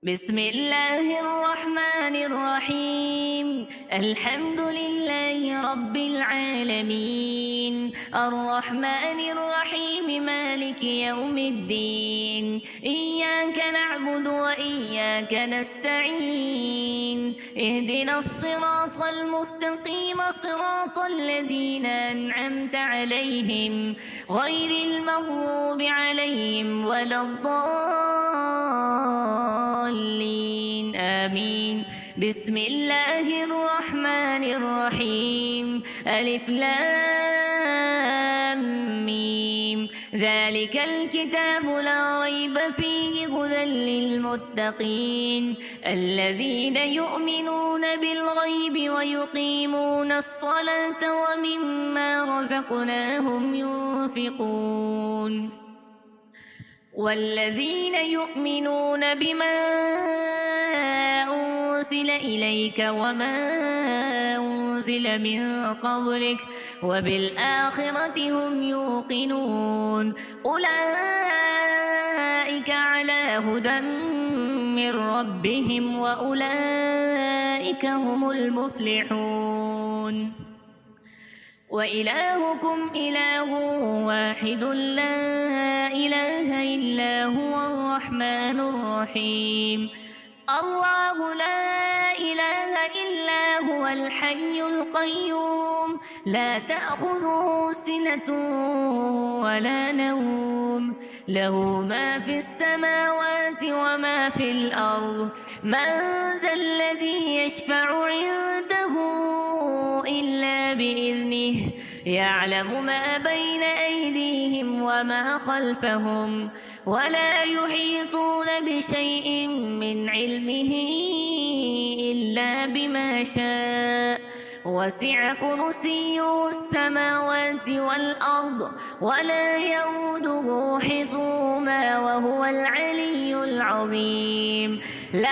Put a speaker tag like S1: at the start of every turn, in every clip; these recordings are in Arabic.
S1: بسم الله الرحمن الرحيم. الحمد لله رب العالمين، الرحمن الرحيم، مالك يوم الدين. إياك نعبد وإياك نستعين، اهدنا الصراط المستقيم، صراط الذين أنعمت عليهم غير المغضوب عليهم ولا الضالين، آمين. بسم الله الرحمن الرحيم. ألف لام ميم. ذلك الكتاب لا ريب فيه هدى للمتقين الذين يؤمنون بالغيب ويقيمون الصلاة ومما رزقناهم ينفقون. والذين يؤمنون بما أنزل إليك وما أنزل من قبلك وبالآخرة هم يوقنون. أولئك على هدى من ربهم وأولئك هم المفلحون. وإلهكم إله واحد لا إله إلا هو الرحمن الرحيم. الله لا إله إلا هو الحي القيوم، لا تأخذه سنة ولا نوم، له ما في السماوات وما في الأرض. من ذا الذي يشفع عنده إلا بإذنه، يعلم ما بين أيديهم وما خلفهم، ولا يحيطون بشيء من علمه إلا بما شاء. وسع كرسيه السماوات والأرض ولا يؤوده حفظهما وهو العلي العظيم. لا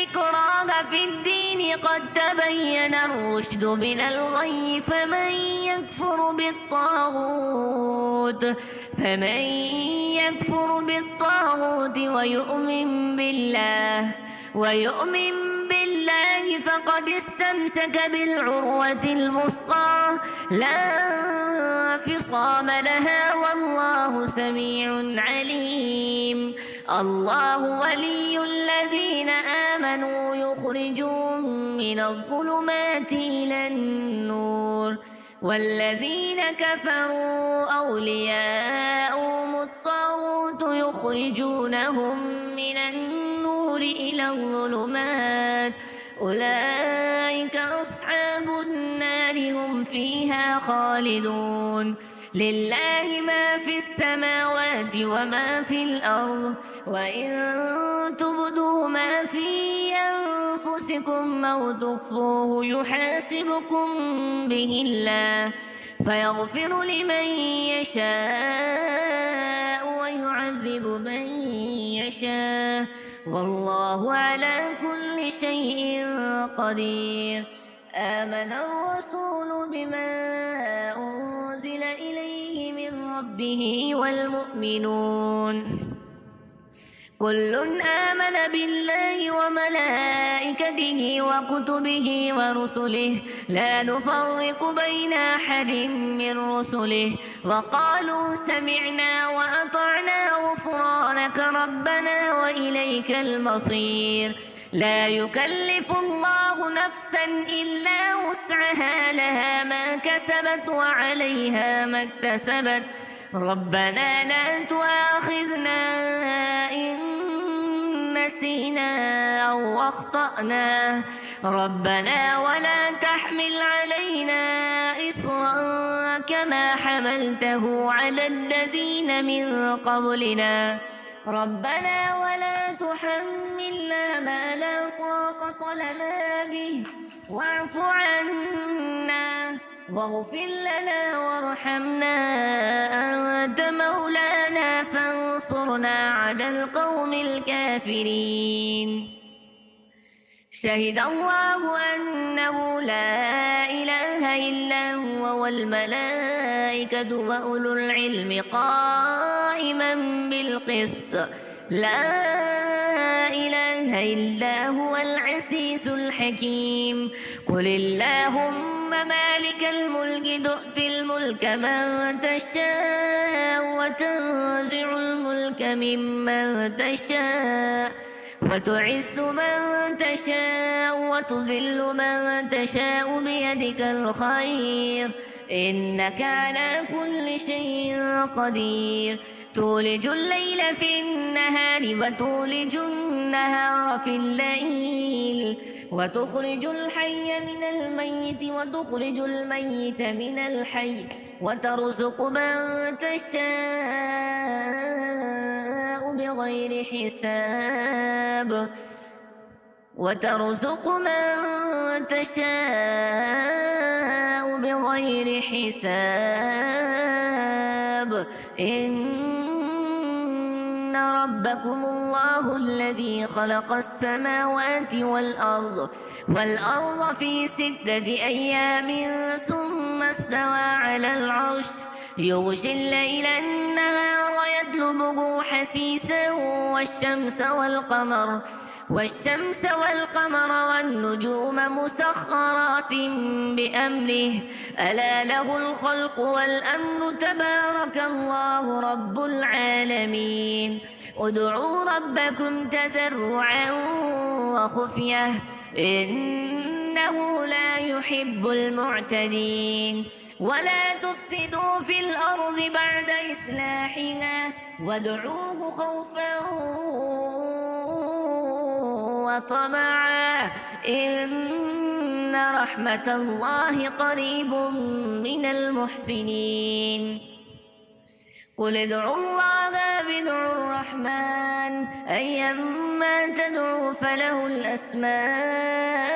S1: إكراه في الدين، قد تبين الرشد من الغي. فمن يكفر بالطاغوت ويؤمن بالله فقد استمسك بالعروة الوثقى لا انفصام لها، والله سميع عليم. الله ولي الذين آمنوا يخرجهم من الظلمات إلى النور، والذين كفروا أولياؤهم الطاغوت يخرجونهم من النور إلى الظلمات. أولئك أصحاب النار، هم فيها خالدون. لله ما في السماوات وما في الأرض، وإن تبدوا ما في أنفسكم أو تخفوه يحاسبكم به الله، فيغفر لمن يشاء ويعذب من يشاء، والله على كل شيء قدير. آمن الرسول بما أنزل إليه من ربه والمؤمنون كل آمن بالله وملائكته وكتبه ورسله لا نفرق بين أحد من رسله، وقالوا سمعنا وأطعنا غفرانك ربنا وإليك المصير. لا يكلف الله نفسا إلا وسعها، لها ما كسبت وعليها ما اكتسبت. ربنا لا تؤاخذنا إن نسينا أو أخطأنا، ربنا ولا تحمل علينا إصرا كما حملته على الذين من قبلنا، ربنا ولا تحملنا ما لا طاقة لنا به، واعف عنا واغفر لنا وارحمنا، أنت مولانا فانصرنا على القوم الكافرين. شهد الله أنه لا إله إلا هو والملائكة وأولو العلم قائما بالقسط. لا هو العزيز الحكيم. قل اللهم مالك الملك تؤتي الملك من تشاء وتنزع الملك ممن تشاء وتعز من تشاء وتذل من تشاء بيدك الخير إنك على كل شيء قدير. تولج الليل في النهار وتولج النهار في الليل وتخرج الحي من الميت وتخرج الميت من الحي وترزق من تشاء بغير حساب وترزق من تشاء بغير حساب إن ربكم الله الذي خلق السماوات والأرض في 6 أيام ثم استوى على العرش يغشي الليل النهار يطلبه حثيثا والشمس والقمر والنجوم مسخرات بأمره ألا له الخلق والأمر تبارك الله رب العالمين. ادعوا ربكم تضرعا وخفية إنه لا يحب المعتدين. ولا تفسدوا في الأرض بعد إصلاحها وادعوه خوفا وطمعا إن رحمة الله قريب من المحسنين. قل ادعوا الله ادعوا الرحمن أيما تدعوا فله الأسماء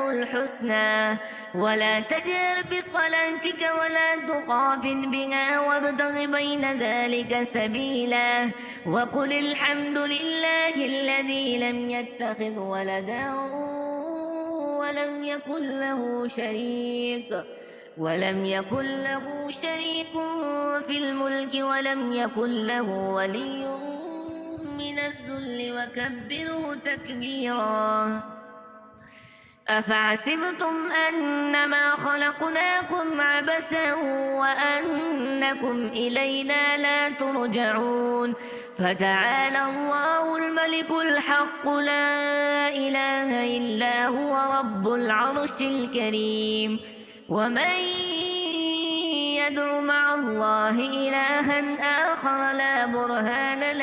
S1: الحسنى ولا تجهر بصلاتك ولا تخافت بها وابتغ بين ذلك سبيلا وقل الحمد لله الذي لم يتخذ ولدا ولم يكن له شريك في الملك ولم يكن له ولي من الذل وكبره تكبيرا. أفحسبتم أنما خلقناكم عبثا وأنكم إلينا لا ترجعون فتعالى الله الملك الحق لا إله إلا هو رب العرش الكريم. ومن يدع مع الله إلها آخر لا برهان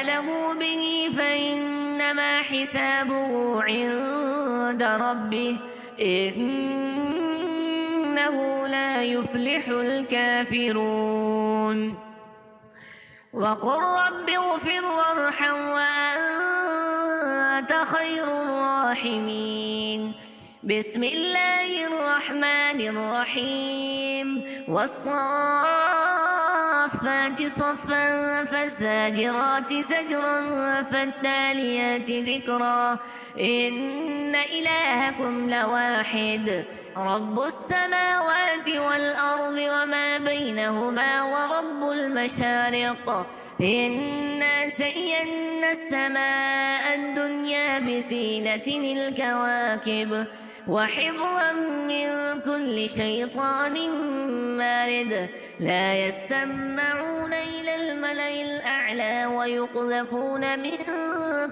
S1: له به فإنما حسابه عند ربه إنه لا يفلح الكافرون. وقل رب اغفر وارحم وأنت خير الراحمين. بسم الله الرحمن الرحيم والصافات صفا فالزاجرات زجرا فالتاليات ذكرا إن إلهكم لواحد رب السماوات والأرض وما بينهما ورب المشارق إنا زينا السماء الدنيا بزينة الكواكب وحفظا من كل شيطان مارد لا يسمعون إلى الملأ الأعلى ويقذفون من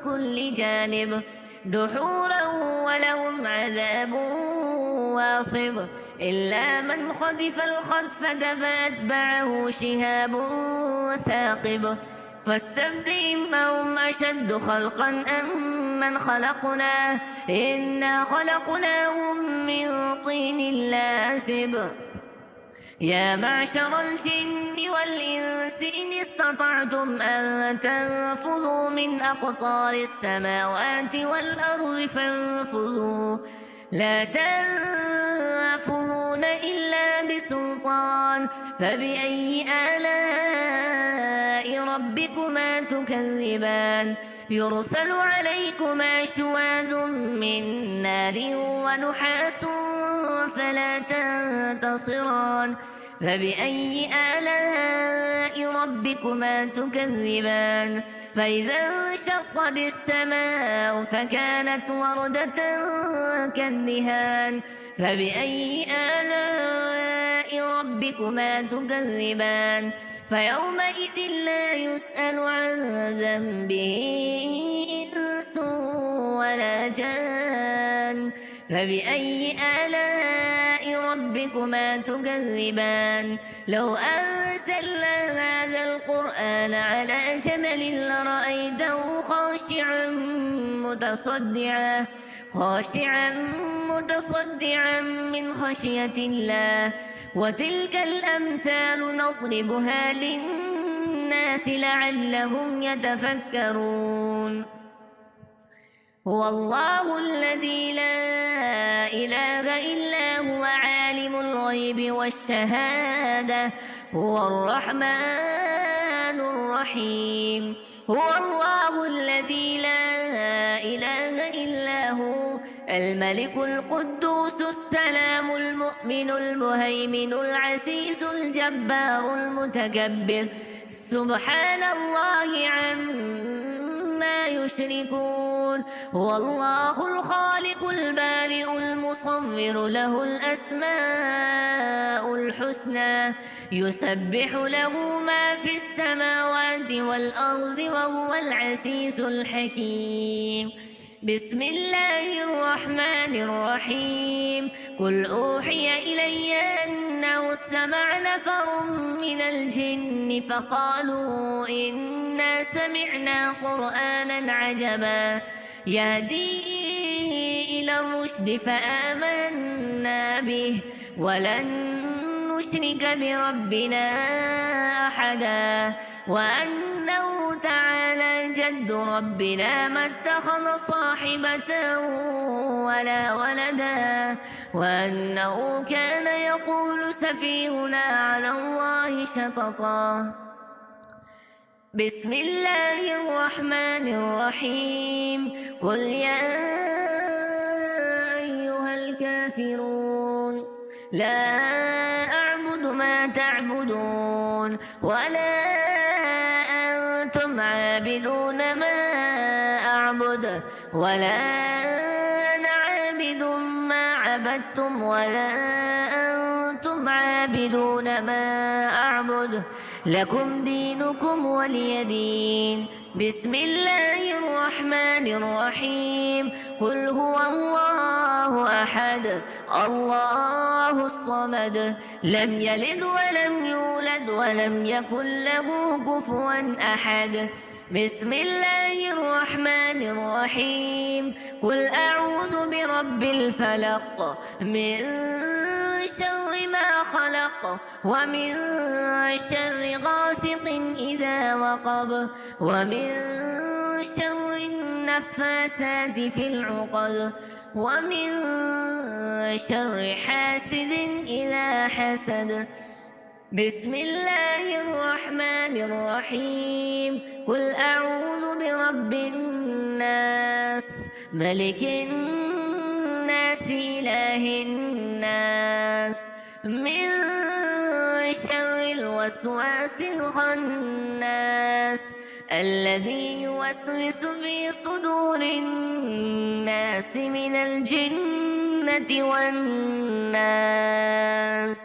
S1: كل جانب دحورا ولهم عذاب واصب إلا من خطف الخطفة فأتبعه شهاب ثاقب فاستفتهم أهم أشد خلقا أم من خلقنا إنا خلقناهم من طين لازب. يا معشر الجن والإنس إن استطعتم أن تنفذوا من أقطار السماوات والأرض فانفذوا لا تنفذون إلا بسلطان فبأي آلاء ربكما تكذبان يرسل عليكما شواذ من نار ونحاس فلا تنتصران فبأي آلاء ربكما تكذبان فإذا انشقت السماء فكانت وردة كالدهان فبأي آلاء ربكما تكذبان فيومئذ لا يسأل عن ذنبه إنس ولا جان فبأي آلاء ربكما تكذبان لو أنزلنا هذا القرآن على جبل لرأيته خاشعا متصدعا من خشية الله وتلك الأمثال نضربها للناس لعلهم يتفكرون هو الله الذي لا إله إلا هو عالم الغيب والشهادة هو الرحمن الرحيم هو الله الذي لا إله إلا هو الملك القدوس السلام المؤمن المهيمن العزيز الجبار المتكبر سبحان الله عما يشركون هو الله الخالق البارئ المصور له الأسماء الحسنى يسبح له ما في السماوات والأرض وهو العزيز الحكيم بسم الله الرحمن الرحيم قل أوحي إلي أنه استمع نفر من الجن فقالوا إنا سمعنا قرآنا عجبا يهدي إلى الرشد فآمنا به ولن نشرك بربنا أحدا وأنه تعالى جد ربنا ما اتخذ صاحبة ولا ولدا وأنه كان يقول سفيهنا على الله شططا بسم الله الرحمن الرحيم قل يا أيها الكافرون لا أعبد ما تعبدون ولا أنتم عابدون ما أعبد ولا أنا عابد ما عبدتم ولا أنتم عابدون ما أعبد لكم دينكم ولي دين بسم الله الرحمن الرحيم قل هو الله أحد الله الصمد لم يلد ولم يولد ولم يكن له كفوا أحد بسم الله الرحمن الرحيم قل أعوذ برب الفلق من شر ما خلق ومن شر غاسق إذا وقب ومن شر النفاثات في العقد ومن شر حاسد إذا حسد بسم الله الرحمن الرحيم قل أعوذ برب الناس ملك الناس إله الناس من شر الوسواس الخناس الذي يوسوس في صدور الناس من الجنة والناس